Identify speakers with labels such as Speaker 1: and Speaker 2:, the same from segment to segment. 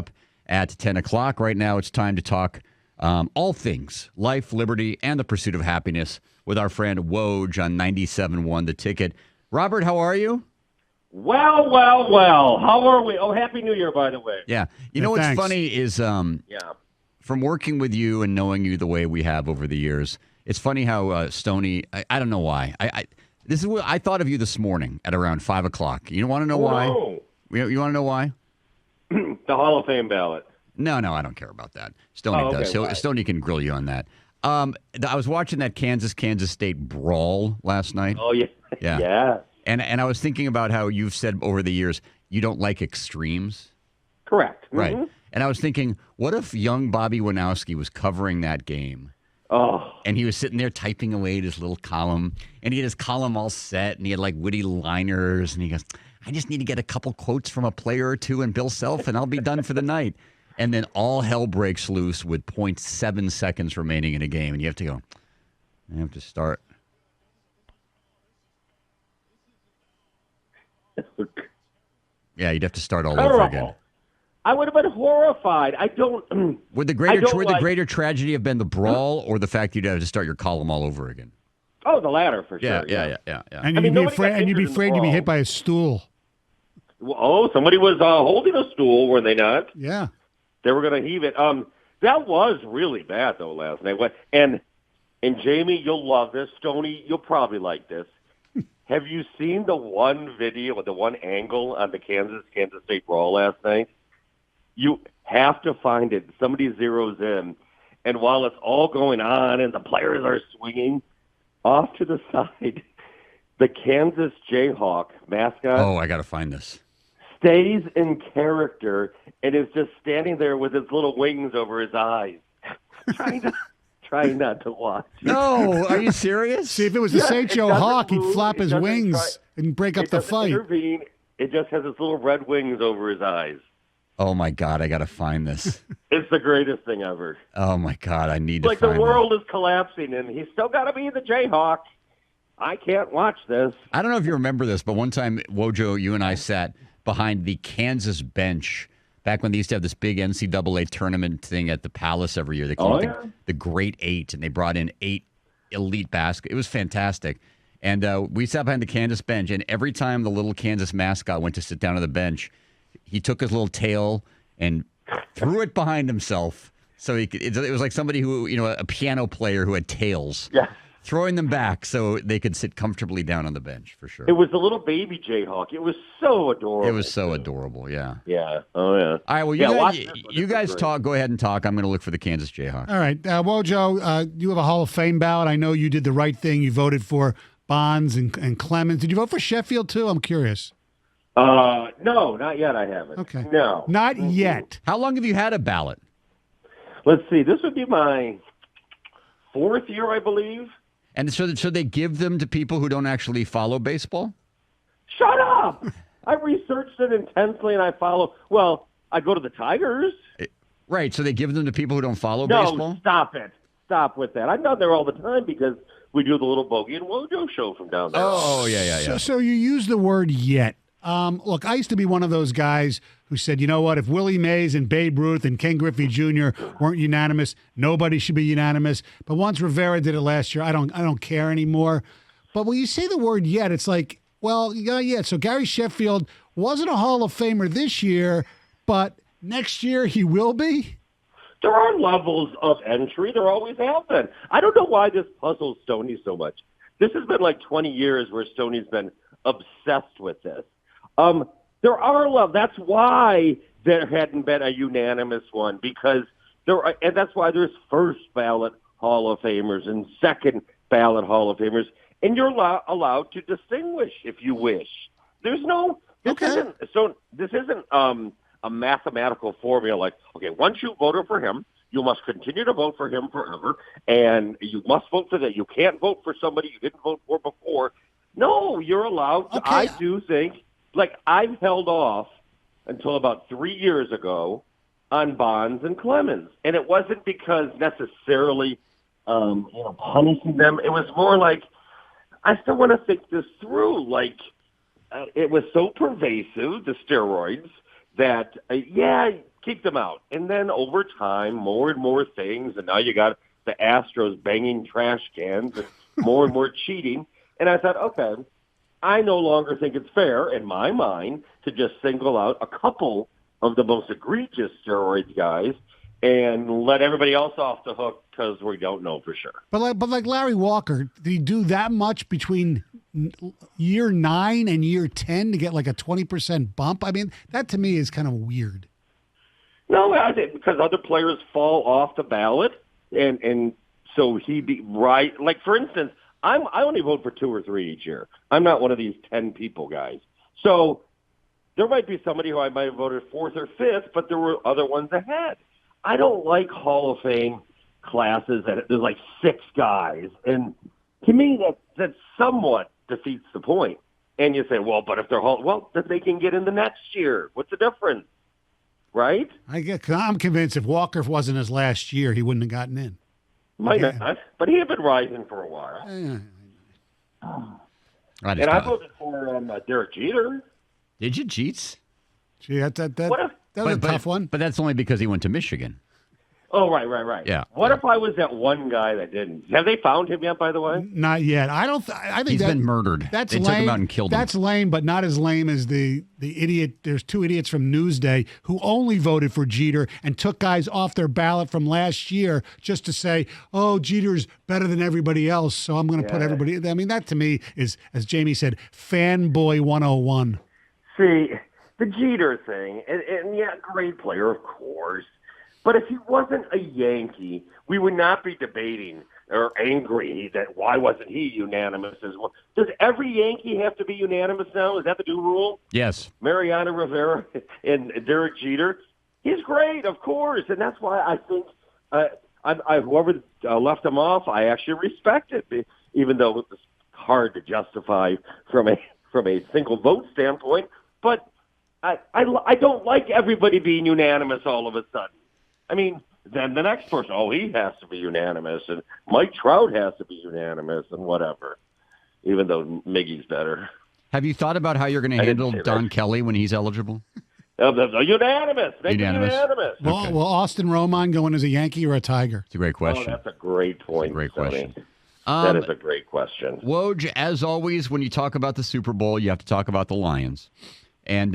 Speaker 1: up at 10 o'clock. Right now, it's time to talk all things life, liberty, and the pursuit of happiness with our friend Woj on 97.1 The Ticket. Robert, how are you?
Speaker 2: Well. How are we? Oh, Happy New Year, by the way.
Speaker 1: Yeah. You know what's
Speaker 3: thanks.
Speaker 1: funny is from working with you and knowing you the way we have over the years, it's funny how Stoney, I don't know why. This is what I thought of you this morning at around 5 o'clock. You want to know why?
Speaker 2: No.
Speaker 1: You want to know why?
Speaker 2: The Hall of Fame ballot.
Speaker 1: No, I don't care about that. Stoney does.
Speaker 2: Why?
Speaker 1: Stoney can grill you on that. I was watching that Kansas State brawl last night.
Speaker 2: Oh, yeah.
Speaker 1: Yeah. And I was thinking about how you've said over the years you don't like extremes.
Speaker 2: Correct.
Speaker 1: Right.
Speaker 2: Mm-hmm.
Speaker 1: And I was thinking, what if young Bobby Winowski was covering that game?
Speaker 2: Oh.
Speaker 1: And he was sitting there typing away at his little column, and he had his column all set, and he had like witty liners, and he goes, I just need to get a couple quotes from a player or two and Bill Self, and I'll be done for the night. And then all hell breaks loose with 0.7 seconds remaining in a game, and you have to go, I have to start. Yeah, you'd have to start all over again.
Speaker 2: I would have been horrified. I don't.
Speaker 1: Would the greater tragedy have been the brawl or the fact you'd have to start your column all over again?
Speaker 2: Oh, the latter for sure.
Speaker 1: Yeah.
Speaker 3: And you'd be afraid you'd be hit by a stool.
Speaker 2: Oh, somebody was holding a stool, were they not?
Speaker 3: Yeah.
Speaker 2: They were going to heave it. That was really bad though last night. And Jamie, you'll love this. Stoney, you'll probably like this. Have you seen the one video, the one angle on the Kansas State brawl last night? You have to find it. Somebody zeroes in, and while it's all going on and the players are swinging, off to the side, the Kansas Jayhawk mascot.
Speaker 1: Oh, I got to find this.
Speaker 2: Stays in character and is just standing there with his little wings over his eyes, trying not to watch.
Speaker 1: No, are you serious?
Speaker 3: See, if it was the St. Joe Hawk, he'd flap his wings and break up the fight.
Speaker 2: Intervene. It just has his little red wings over his eyes.
Speaker 1: Oh, my God, I got to find this.
Speaker 2: It's the greatest thing ever.
Speaker 1: Oh, my God, I need to
Speaker 2: find it.
Speaker 1: find
Speaker 2: Like the world is collapsing, and he's still got to be the Jayhawk. I can't watch this.
Speaker 1: I don't know if you remember this, but one time, Wojo, you and I sat behind the Kansas bench back when they used to have this big NCAA tournament thing at the Palace every year. They called it the Great Eight, and they brought in 8 elite basketball. It was fantastic. And we sat behind the Kansas bench, and every time the little Kansas mascot went to sit down on the bench, he took his little tail and threw it behind himself. So he could, it was like somebody who, a piano player who had tails.
Speaker 2: Yeah.
Speaker 1: Throwing them back so they could sit comfortably down on the bench, for sure.
Speaker 2: It was the little baby Jayhawk. It was so adorable.
Speaker 1: It was so adorable, yeah.
Speaker 2: Yeah. Oh, yeah.
Speaker 1: All right, well, you guys talk. Go ahead and talk. I'm going to look for the Kansas Jayhawk.
Speaker 3: All right. Wojo, you have a Hall of Fame ballot. I know you did the right thing. You voted for Bonds and Clemens. Did you vote for Sheffield, too? I'm curious.
Speaker 2: No, not yet. I haven't.
Speaker 3: Okay.
Speaker 2: No.
Speaker 3: Not yet.
Speaker 1: How long have you had a ballot?
Speaker 2: Let's see. This would be my 4th year, I believe.
Speaker 1: And so they give them to people who don't actually follow baseball?
Speaker 2: Shut up! I researched it intensely, and I follow. Well, I go to the Tigers.
Speaker 1: Right, so they give them to people who don't follow
Speaker 2: No,
Speaker 1: baseball?
Speaker 2: Stop it. Stop with that. I'm down there all the time because we do the little Bogey and Wojo show from down there.
Speaker 1: Oh, yeah.
Speaker 3: So you use the word yet. Look, I used to be one of those guys who said, you know what, if Willie Mays and Babe Ruth and Ken Griffey Jr. weren't unanimous, nobody should be unanimous. But once Rivera did it last year, I don't care anymore. But when you say the word yet, it's like, well, yeah. So Gary Sheffield wasn't a Hall of Famer this year, but next year he will be?
Speaker 2: There are levels of entry. There always have been. I don't know why this puzzles Stoney so much. This has been like 20 years where Stoney's been obsessed with this. There are levels. That's why there hadn't been a unanimous one, because and that's why there's first ballot Hall of Famers and second ballot Hall of Famers, and you're allowed to distinguish if you wish. There's no. This isn't a mathematical formula like, okay, once you voted for him, you must continue to vote for him forever, and you must vote for that. You can't vote for somebody you didn't vote for before. No, you're allowed to.
Speaker 3: Okay.
Speaker 2: I do think, like, I've held off until about 3 years ago on Bonds and Clemens, and it wasn't because necessarily punishing them. It was more like, I still want to think this through. Like, it was so pervasive, the steroids, that, keep them out. And then over time, more and more things, and now you got the Astros banging trash cans and more cheating. And I thought, okay, I no longer think it's fair in my mind to just single out a couple of the most egregious steroids guys and let everybody else off the hook because we don't know for sure.
Speaker 3: But like Larry Walker, did he do that much between year 9 and year 10 to get like a 20% bump? I mean, that to me is kind of weird.
Speaker 2: No, I think because other players fall off the ballot, and so he be right. Like for instance, I only vote for 2 or 3 each year. I'm not one of these 10 people guys. So there might be somebody who I might have voted 4th or 5th, but there were other ones ahead. I don't like Hall of Fame classes that there's like 6 guys, and to me that somewhat defeats the point. And you say, well, but if they're then they can get in the next year. What's the difference, right?
Speaker 3: I'm convinced if Walker wasn't his last year, he wouldn't have gotten in.
Speaker 2: Might not, but he had been rising for a while. I voted for Derek Jeter.
Speaker 1: Did you, Jeets?
Speaker 3: Gee, that was a tough one.
Speaker 1: But that's only because he went to Michigan.
Speaker 2: Oh, right.
Speaker 1: Yeah.
Speaker 2: What if I was that one guy that didn't? Have they found him yet, by the way?
Speaker 3: Not yet. I think
Speaker 1: he's been murdered. They took him out and killed him.
Speaker 3: That's lame, but not as lame as the idiot. There's 2 idiots from Newsday who only voted for Jeter and took guys off their ballot from last year just to say, oh, Jeter's better than everybody else, so I'm going to put everybody. I mean, that to me is, as Jamie said, fanboy 101.
Speaker 2: See, the Jeter thing, and yeah, great player, of course. But if he wasn't a Yankee, we would not be debating or angry that why wasn't he unanimous as well. Does every Yankee have to be unanimous now? Is that the new rule?
Speaker 1: Yes.
Speaker 2: Mariano Rivera and Derek Jeter. He's great, of course, and that's why I think whoever left him off, I actually respect it, even though it's hard to justify from a single vote standpoint. But I don't like everybody being unanimous all of a sudden. I mean, then the next person, he has to be unanimous, and Mike Trout has to be unanimous, and whatever, even though Miggy's better.
Speaker 1: Have you thought about how you're going to handle Don Kelly when he's eligible?
Speaker 2: Unanimous.
Speaker 3: Will Austin Romine go in as a Yankee or a Tiger?
Speaker 1: It's a great question.
Speaker 2: Oh, that's a great point.
Speaker 1: Great question.
Speaker 2: That is a great question.
Speaker 1: Woj, as always, when you talk about the Super Bowl, you have to talk about the Lions. And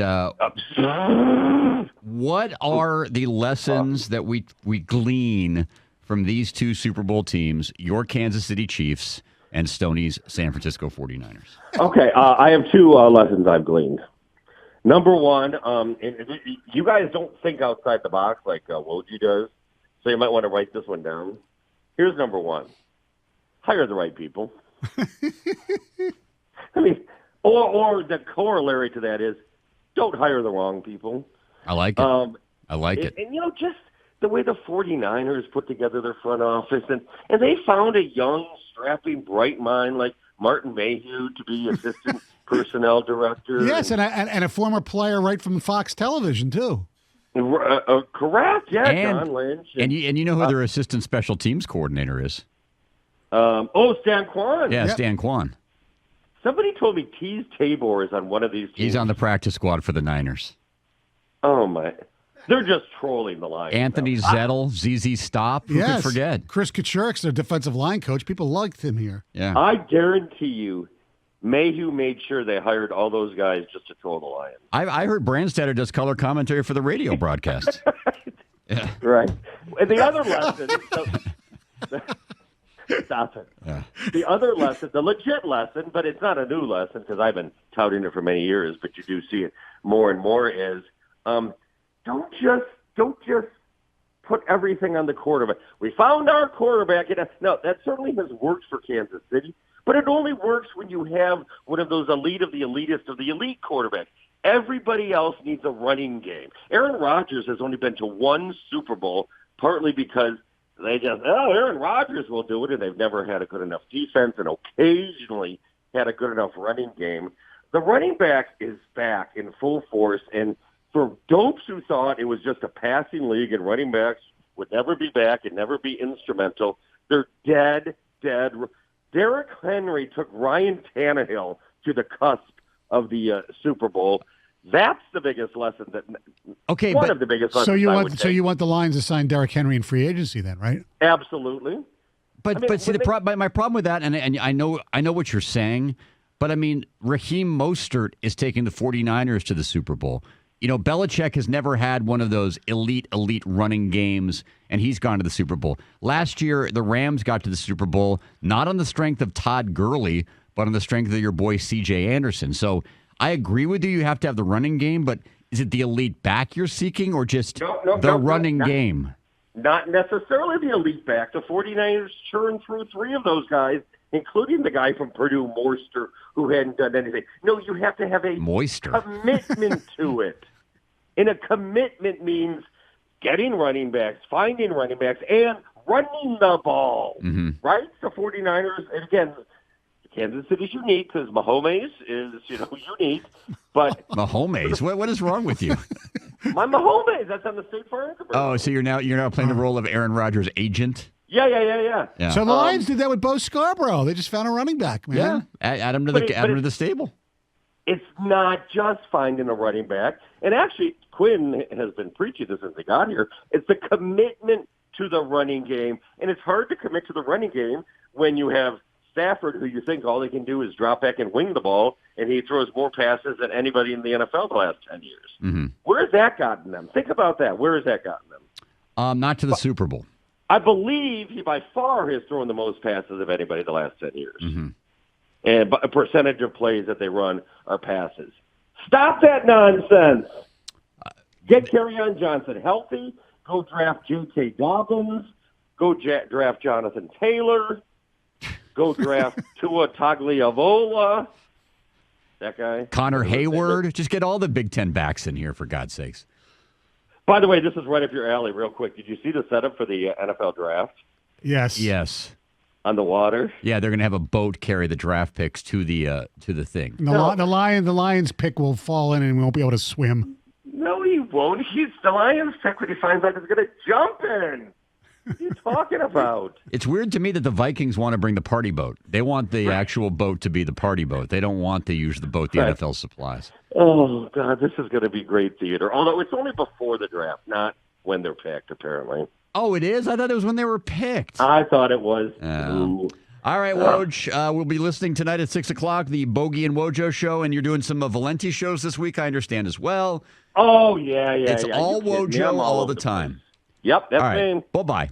Speaker 1: what are the lessons that we glean from these 2 Super Bowl teams, your Kansas City Chiefs and Stoney's San Francisco 49ers?
Speaker 2: Okay, I have 2 lessons I've gleaned. Number one, you guys don't think outside the box like Wojo does, so you might want to write this one down. Here's number 1. Hire the right people. I mean, or the corollary to that is don't hire the wrong people.
Speaker 1: I like it. I like it.
Speaker 2: And, just the way the 49ers put together their front office, and they found a young, strapping, bright mind like Martin Mayhew to be assistant personnel director.
Speaker 3: Yes, and a former player right from Fox Television, too.
Speaker 2: Correct, yeah,
Speaker 1: and,
Speaker 2: John Lynch.
Speaker 1: And you know who their assistant special teams coordinator is?
Speaker 2: Stan Kwan.
Speaker 1: Yeah, Stan Kwan.
Speaker 2: Somebody told me Tease Tabor is on one of these teams.
Speaker 1: He's on the practice squad for the Niners.
Speaker 2: Oh, my. They're just trolling the line.
Speaker 1: Anthony Zettel, ZZ Stop. Who could forget?
Speaker 3: Chris Kaczurik's their defensive line coach. People liked him here.
Speaker 1: Yeah.
Speaker 2: I guarantee you, Mayhew made sure they hired all those guys just to troll the Lions.
Speaker 1: I heard Brandstatter does color commentary for the radio broadcast.
Speaker 2: Yeah. Right. And the other lesson... Stop it. Yeah. The other lesson, the legit lesson, but it's not a new lesson because I've been touting it for many years, but you do see it more and more, is don't just put everything on the quarterback. We found our quarterback. No, that certainly has worked for Kansas City, but it only works when you have one of those elite of the elitist of the elite quarterbacks. Everybody else needs a running game. Aaron Rodgers has only been to 1 Super Bowl, partly because they just, Aaron Rodgers will do it, and they've never had a good enough defense and occasionally had a good enough running game. The running back is back in full force, and for dopes who thought it was just a passing league and running backs would never be back and never be instrumental, they're dead. Derrick Henry took Ryan Tannehill to the cusp of the Super Bowl. That's the biggest lesson that.
Speaker 1: Okay,
Speaker 2: one
Speaker 1: but
Speaker 2: of the biggest lessons.
Speaker 3: So you want the Lions to sign Derrick Henry in free agency then, right?
Speaker 2: Absolutely.
Speaker 1: But
Speaker 2: I mean,
Speaker 1: but see my problem with that, and I know what you're saying, but I mean Raheem Mostert is taking the 49ers to the Super Bowl. You know, Belichick has never had one of those elite running games, and he's gone to the Super Bowl. Last year, the Rams got to the Super Bowl, not on the strength of Todd Gurley, but on the strength of your boy C.J. Anderson. So I agree with you. You have to have the running game, but is it the elite back you're seeking or just the running game?
Speaker 2: Not necessarily the elite back. The 49ers churned through three of those guys, including the guy from Purdue, Moister, who hadn't done anything. No, you have to have a commitment to it. And a commitment means getting running backs, finding running backs, and running the ball, right? The 49ers, and again, Kansas City's unique because Mahomes is, unique. But
Speaker 1: Mahomes? What is wrong with you?
Speaker 2: My Mahomes, that's on the State Farm commercial.
Speaker 1: Oh, so you're now playing the role of Aaron Rodgers' agent?
Speaker 2: Yeah.
Speaker 3: So the Lions did that with Bo Scarborough. They just found a running back, man.
Speaker 1: Yeah, add him to the stable.
Speaker 2: It's not just finding a running back. And actually, Quinn has been preaching this since he got here. It's the commitment to the running game. And it's hard to commit to the running game when you have Stafford, who you think all he can do is drop back and wing the ball, and he throws more passes than anybody in the NFL the last 10 years. Mm-hmm. Where has that gotten them? Think about that. Where has that gotten them?
Speaker 1: Not to the Super Bowl.
Speaker 2: I believe he by far has thrown the most passes of anybody the last 10 years.
Speaker 1: Mm-hmm.
Speaker 2: And a percentage of plays that they run are passes. Stop that nonsense. Get Kerryon Johnson healthy. Go draft J.K. Dobbins. Go draft Jonathan Taylor. Go draft Tua Tagliavola. That guy.
Speaker 1: Connor Hayward. Just get all the Big Ten backs in here, for God's sakes.
Speaker 2: By the way, this is right up your alley real quick. Did you see the setup for the NFL draft?
Speaker 3: Yes.
Speaker 2: On the water?
Speaker 1: Yeah, they're going to have a boat carry the draft picks to the thing.
Speaker 3: The Lions pick will fall in and we won't be able to swim.
Speaker 2: No, he won't. The Lions pick when he finds out he's going to jump in. What are you talking about?
Speaker 1: It's weird to me that the Vikings want to bring the party boat. They want the actual boat to be the party boat. They don't want to use the boat the NFL supplies.
Speaker 2: Oh, God, this is going to be great theater. Although it's only before the draft, not when they're picked, apparently.
Speaker 1: Oh, it is? I thought it was when they were picked.
Speaker 2: I thought it was.
Speaker 1: All right, Woj. We'll be listening tonight at 6 o'clock, the Bogey and Wojo show, and you're doing some Valenti shows this week, I understand, as well.
Speaker 2: Oh, yeah.
Speaker 1: It's all Wojo all the time.
Speaker 2: Yep, that's
Speaker 1: all right.
Speaker 2: me.
Speaker 1: Bye-bye.